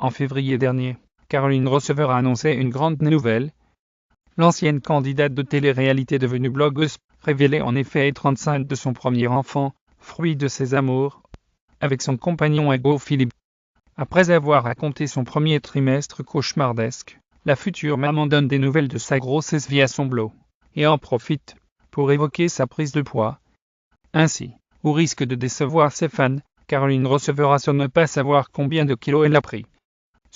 En février dernier, Caroline Receveur a annoncé une grande nouvelle. L'ancienne candidate de télé-réalité devenue blogueuse révélait en effet être enceinte de son premier enfant, fruit de ses amours, avec son compagnon Hugo Philippe. Après avoir raconté son premier trimestre cauchemardesque, la future maman donne des nouvelles de sa grossesse via son blog, et en profite pour évoquer sa prise de poids. Ainsi, au risque de décevoir ses fans, Caroline Receveur assure ne pas savoir combien de kilos elle a pris.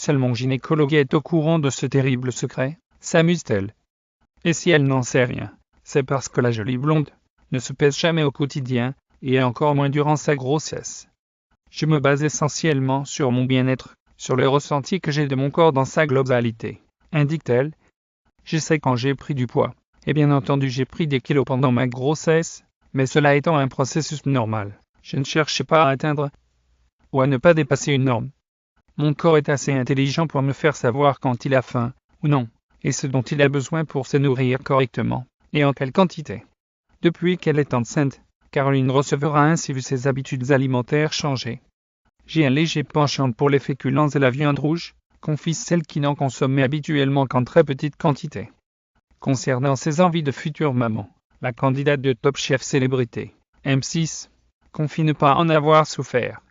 Seul mon gynécologue est au courant de ce terrible secret, s'amuse-t-elle. Et si elle n'en sait rien, c'est parce que la jolie blonde ne se pèse jamais au quotidien, et encore moins durant sa grossesse. Je me base essentiellement sur mon bien-être, sur le ressenti que j'ai de mon corps dans sa globalité, indique-t-elle. Je sais quand j'ai pris du poids, et bien entendu j'ai pris des kilos pendant ma grossesse, mais cela étant un processus normal, je ne cherche pas à atteindre ou à ne pas dépasser une norme. Mon corps est assez intelligent pour me faire savoir quand il a faim ou non, et ce dont il a besoin pour se nourrir correctement, et en quelle quantité. Depuis qu'elle est enceinte, Caroline Receveur a ainsi vu ses habitudes alimentaires changer. J'ai un léger penchant pour les féculents et la viande rouge, confie celle qui n'en consommait habituellement qu'en très petite quantité. Concernant ses envies de future maman, la candidate de Top Chef Célébrité, M6, confie ne pas en avoir souffert.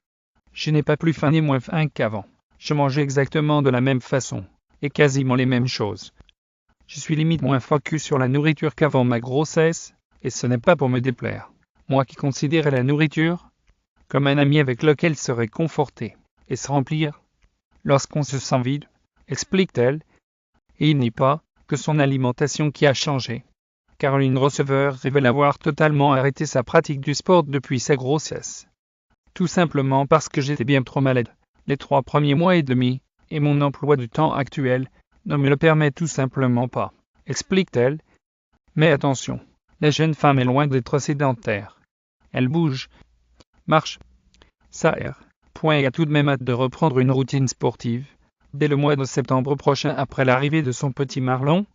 Je n'ai pas plus faim ni moins faim qu'avant. Je mange exactement de la même façon, et quasiment les mêmes choses. Je suis limite moins focus sur la nourriture qu'avant ma grossesse, et ce n'est pas pour me déplaire. Moi qui considérais la nourriture comme un ami avec lequel se réconforter et se remplir lorsqu'on se sent vide, explique-t-elle. Et il n'est pas que son alimentation qui a changé. Caroline Receveur révèle avoir totalement arrêté sa pratique du sport depuis sa grossesse. Tout simplement parce que j'étais bien trop malade les 3 premiers mois et demi, et mon emploi du temps actuel ne me le permet tout simplement pas, explique-t-elle. Mais attention, la jeune femme est loin d'être sédentaire. Elle bouge, marche, s'aère, et a tout de même hâte de reprendre une routine sportive, dès le mois de septembre prochain après l'arrivée de son petit Marlon,